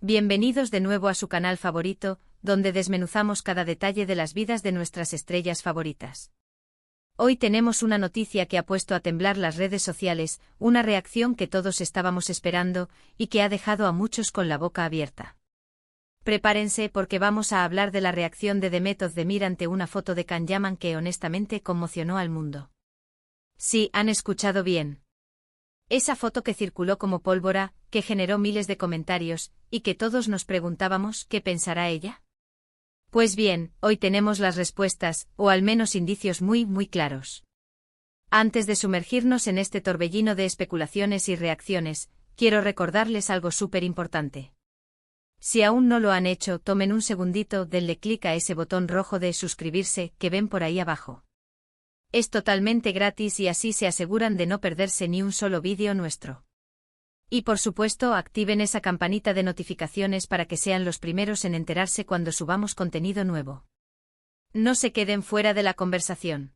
Bienvenidos de nuevo a su canal favorito, donde desmenuzamos cada detalle de las vidas de nuestras estrellas favoritas. Hoy tenemos una noticia que ha puesto a temblar las redes sociales, una reacción que todos estábamos esperando y que ha dejado a muchos con la boca abierta. Prepárense porque vamos a hablar de la reacción de Demet Özdemir ante una foto de Can Yaman que honestamente conmocionó al mundo. Sí, han escuchado bien. Esa foto que circuló como pólvora, que generó miles de comentarios, y que todos nos preguntábamos ¿qué pensará ella? Pues bien, hoy tenemos las respuestas, o al menos indicios muy claros. Antes de sumergirnos en este torbellino de especulaciones y reacciones, quiero recordarles algo súper importante. Si aún no lo han hecho, tomen un segundito, denle clic a ese botón rojo de suscribirse que ven por ahí abajo. Es totalmente gratis y así se aseguran de no perderse ni un solo vídeo nuestro. Y por supuesto, activen esa campanita de notificaciones para que sean los primeros en enterarse cuando subamos contenido nuevo. No se queden fuera de la conversación.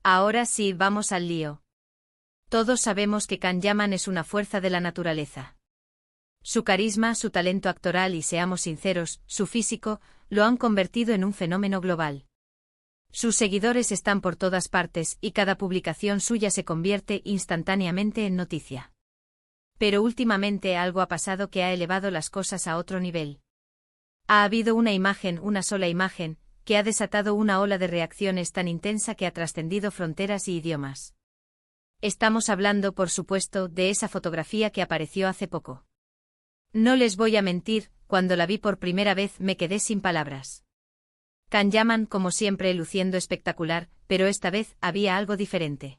Ahora sí, vamos al lío. Todos sabemos que Can Yaman es una fuerza de la naturaleza. Su carisma, su talento actoral y, seamos sinceros, su físico, lo han convertido en un fenómeno global. Sus seguidores están por todas partes y cada publicación suya se convierte instantáneamente en noticia. Pero últimamente algo ha pasado que ha elevado las cosas a otro nivel. Ha habido una sola imagen, que ha desatado una ola de reacciones tan intensa que ha trascendido fronteras y idiomas. Estamos hablando, por supuesto, de esa fotografía que apareció hace poco. No les voy a mentir, cuando la vi por primera vez me quedé sin palabras. Can Yaman, como siempre, luciendo espectacular, pero esta vez había algo diferente.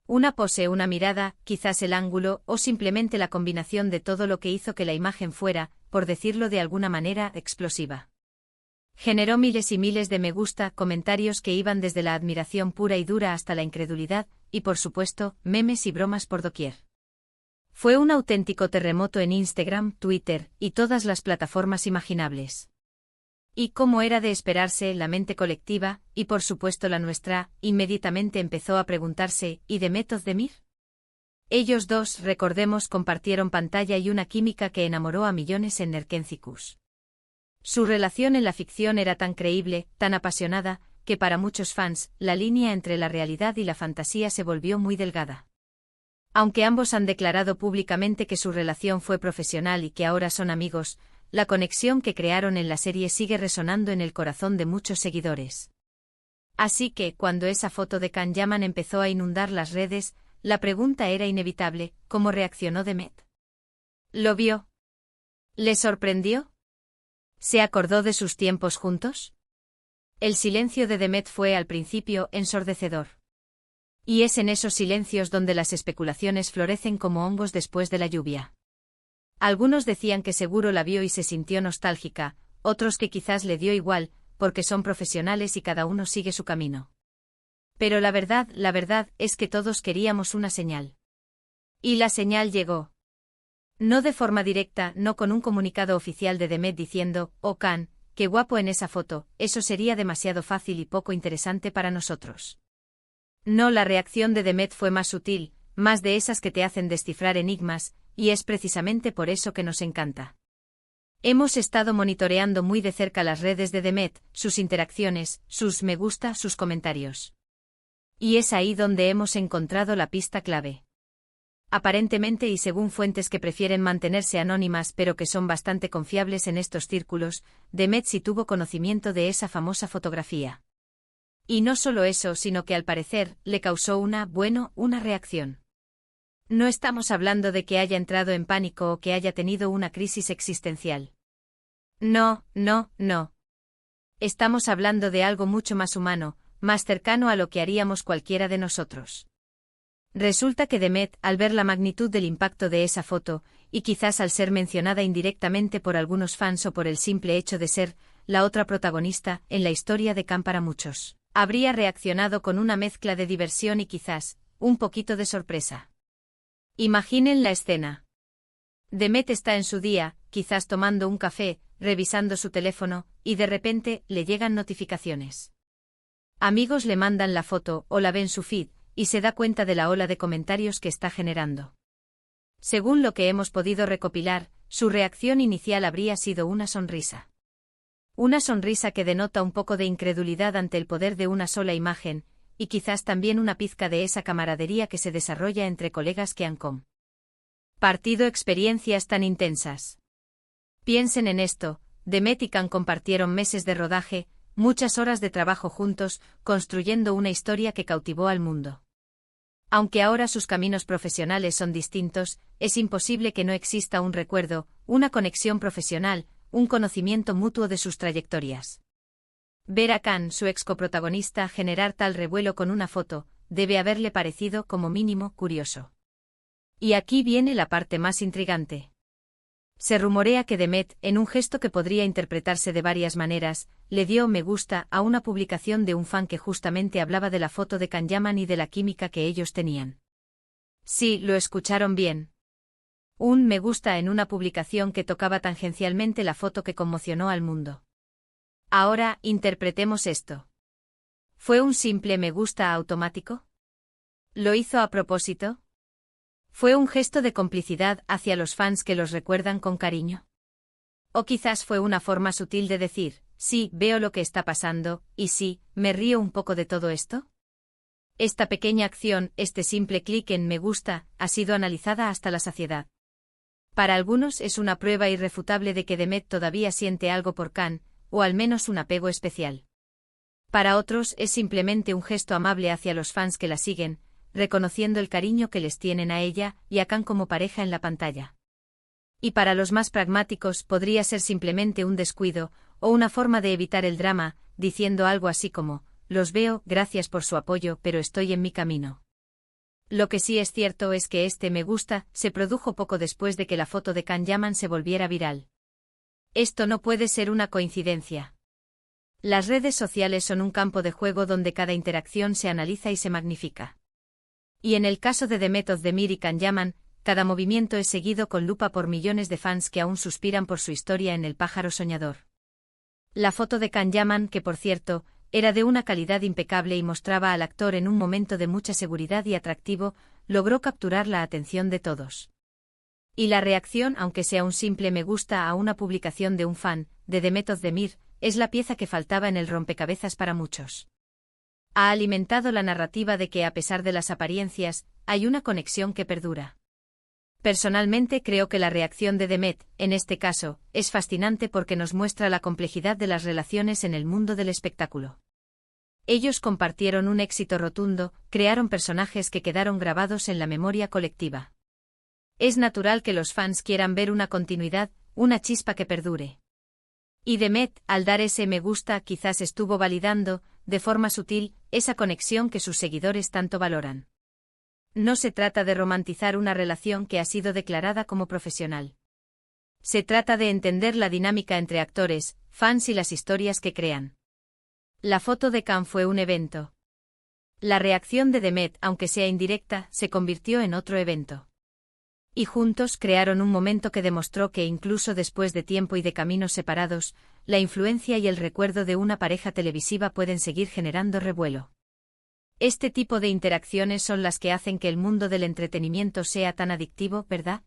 Una pose, una mirada, quizás el ángulo, o simplemente la combinación de todo lo que hizo que la imagen fuera, por decirlo de alguna manera, explosiva. Generó miles y miles de me gusta, comentarios que iban desde la admiración pura y dura hasta la incredulidad, y por supuesto, memes y bromas por doquier. Fue un auténtico terremoto en Instagram, Twitter, y todas las plataformas imaginables. Y como era de esperarse, la mente colectiva, y por supuesto la nuestra, inmediatamente empezó a preguntarse, ¿y Demet Özdemir? Ellos dos, recordemos, compartieron pantalla y una química que enamoró a millones en Nerkencicus. Su relación en la ficción era tan creíble, tan apasionada, que para muchos fans, la línea entre la realidad y la fantasía se volvió muy delgada. Aunque ambos han declarado públicamente que su relación fue profesional y que ahora son amigos, la conexión que crearon en la serie sigue resonando en el corazón de muchos seguidores. Así que, cuando esa foto de Can Yaman empezó a inundar las redes, la pregunta era inevitable: ¿cómo reaccionó Demet? ¿Lo vio? ¿Le sorprendió? ¿Se acordó de sus tiempos juntos? El silencio de Demet fue al principio ensordecedor. Y es en esos silencios donde las especulaciones florecen como hongos después de la lluvia. Algunos decían que seguro la vio y se sintió nostálgica, otros que quizás le dio igual, porque son profesionales y cada uno sigue su camino. Pero la verdad es que todos queríamos una señal. Y la señal llegó. No de forma directa, no con un comunicado oficial de Demet diciendo, «Oh Can, qué guapo en esa foto», eso sería demasiado fácil y poco interesante para nosotros. No, la reacción de Demet fue más sutil, más de esas que te hacen descifrar enigmas, y es precisamente por eso que nos encanta. Hemos estado monitoreando muy de cerca las redes de Demet, sus interacciones, sus me gusta, sus comentarios. Y es ahí donde hemos encontrado la pista clave. Aparentemente, y según fuentes que prefieren mantenerse anónimas pero que son bastante confiables en estos círculos, Demet sí tuvo conocimiento de esa famosa fotografía. Y no solo eso, sino que al parecer, le causó una reacción. No estamos hablando de que haya entrado en pánico o que haya tenido una crisis existencial. No. Estamos hablando de algo mucho más humano, más cercano a lo que haríamos cualquiera de nosotros. Resulta que Demet, al ver la magnitud del impacto de esa foto, y quizás al ser mencionada indirectamente por algunos fans o por el simple hecho de ser la otra protagonista en la historia de Can para muchos, habría reaccionado con una mezcla de diversión y quizás un poquito de sorpresa. Imaginen la escena. Demet está en su día, quizás tomando un café, revisando su teléfono, y de repente le llegan notificaciones. Amigos le mandan la foto o la ven en su feed, y se da cuenta de la ola de comentarios que está generando. Según lo que hemos podido recopilar, su reacción inicial habría sido una sonrisa. Una sonrisa que denota un poco de incredulidad ante el poder de una sola imagen, y quizás también una pizca de esa camaradería que se desarrolla entre colegas que han compartido experiencias tan intensas. Piensen en esto, Demet y Can compartieron meses de rodaje, muchas horas de trabajo juntos, construyendo una historia que cautivó al mundo. Aunque ahora sus caminos profesionales son distintos, es imposible que no exista un recuerdo, una conexión profesional, un conocimiento mutuo de sus trayectorias. Ver a Can, su ex coprotagonista, generar tal revuelo con una foto, debe haberle parecido como mínimo curioso. Y aquí viene la parte más intrigante. Se rumorea que Demet, en un gesto que podría interpretarse de varias maneras, le dio me gusta a una publicación de un fan que justamente hablaba de la foto de Can Yaman y de la química que ellos tenían. Sí, lo escucharon bien. Un me gusta en una publicación que tocaba tangencialmente la foto que conmocionó al mundo. Ahora, interpretemos esto. ¿Fue un simple me gusta automático? ¿Lo hizo a propósito? ¿Fue un gesto de complicidad hacia los fans que los recuerdan con cariño? O quizás fue una forma sutil de decir, sí, veo lo que está pasando, y sí, me río un poco de todo esto. Esta pequeña acción, este simple clic en me gusta, ha sido analizada hasta la saciedad. Para algunos es una prueba irrefutable de que Demet todavía siente algo por Can, o al menos un apego especial. Para otros es simplemente un gesto amable hacia los fans que la siguen, reconociendo el cariño que les tienen a ella y a Can como pareja en la pantalla. Y para los más pragmáticos podría ser simplemente un descuido, o una forma de evitar el drama, diciendo algo así como, los veo, gracias por su apoyo, pero estoy en mi camino. Lo que sí es cierto es que este me gusta se produjo poco después de que la foto de Can Yaman se volviera viral. Esto no puede ser una coincidencia. Las redes sociales son un campo de juego donde cada interacción se analiza y se magnifica. Y en el caso de Demet Özdemir y Can Yaman, cada movimiento es seguido con lupa por millones de fans que aún suspiran por su historia en El pájaro soñador. La foto de Can Yaman, que por cierto, era de una calidad impecable y mostraba al actor en un momento de mucha seguridad y atractivo, logró capturar la atención de todos. Y la reacción, aunque sea un simple me gusta a una publicación de un fan, de Demet Özdemir, es la pieza que faltaba en el rompecabezas para muchos. Ha alimentado la narrativa de que a pesar de las apariencias, hay una conexión que perdura. Personalmente creo que la reacción de Demet, en este caso, es fascinante porque nos muestra la complejidad de las relaciones en el mundo del espectáculo. Ellos compartieron un éxito rotundo, crearon personajes que quedaron grabados en la memoria colectiva. Es natural que los fans quieran ver una continuidad, una chispa que perdure. Y Demet, al dar ese me gusta, quizás estuvo validando, de forma sutil, esa conexión que sus seguidores tanto valoran. No se trata de romantizar una relación que ha sido declarada como profesional. Se trata de entender la dinámica entre actores, fans y las historias que crean. La foto de Can fue un evento. La reacción de Demet, aunque sea indirecta, se convirtió en otro evento. Y juntos crearon un momento que demostró que incluso después de tiempo y de caminos separados, la influencia y el recuerdo de una pareja televisiva pueden seguir generando revuelo. Este tipo de interacciones son las que hacen que el mundo del entretenimiento sea tan adictivo, ¿verdad?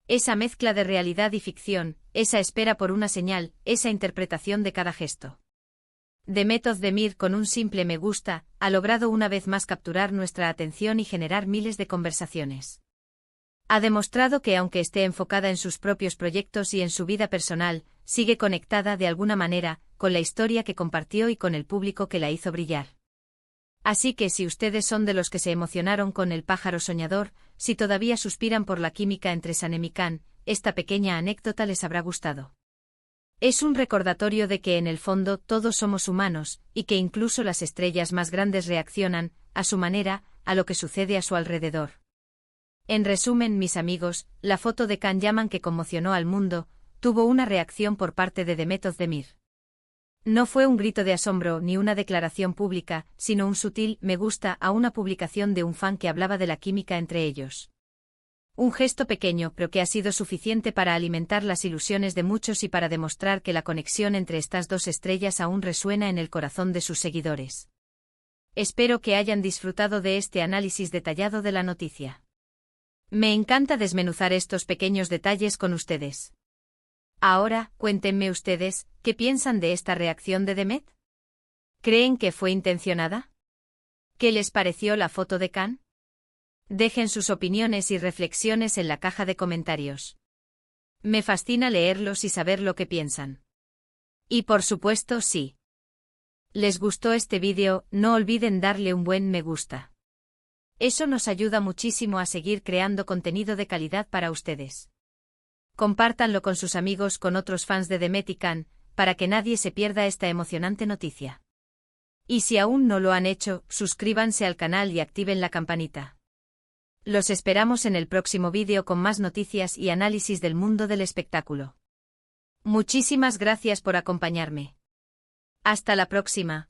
Esa mezcla de realidad y ficción, esa espera por una señal, esa interpretación de cada gesto. Demet Özdemir, con un simple me gusta, ha logrado una vez más capturar nuestra atención y generar miles de conversaciones. Ha demostrado que aunque esté enfocada en sus propios proyectos y en su vida personal, sigue conectada de alguna manera con la historia que compartió y con el público que la hizo brillar. Así que si ustedes son de los que se emocionaron con El pájaro soñador, si todavía suspiran por la química entre Sanem y Can, esta pequeña anécdota les habrá gustado. Es un recordatorio de que en el fondo todos somos humanos, y que incluso las estrellas más grandes reaccionan, a su manera, a lo que sucede a su alrededor. En resumen, mis amigos, la foto de Can Yaman que conmocionó al mundo, tuvo una reacción por parte de Demet Özdemir. No fue un grito de asombro ni una declaración pública, sino un sutil me gusta a una publicación de un fan que hablaba de la química entre ellos. Un gesto pequeño, pero que ha sido suficiente para alimentar las ilusiones de muchos y para demostrar que la conexión entre estas dos estrellas aún resuena en el corazón de sus seguidores. Espero que hayan disfrutado de este análisis detallado de la noticia. Me encanta desmenuzar estos pequeños detalles con ustedes. Ahora, cuéntenme ustedes, ¿qué piensan de esta reacción de Demet? ¿Creen que fue intencionada? ¿Qué les pareció la foto de Khan? Dejen sus opiniones y reflexiones en la caja de comentarios. Me fascina leerlos y saber lo que piensan. Y por supuesto, si les gustó este vídeo, no olviden darle un buen me gusta. Eso nos ayuda muchísimo a seguir creando contenido de calidad para ustedes. Compártanlo con sus amigos, con otros fans de Demet y Khan, para que nadie se pierda esta emocionante noticia. Y si aún no lo han hecho, suscríbanse al canal y activen la campanita. Los esperamos en el próximo vídeo con más noticias y análisis del mundo del espectáculo. Muchísimas gracias por acompañarme. Hasta la próxima.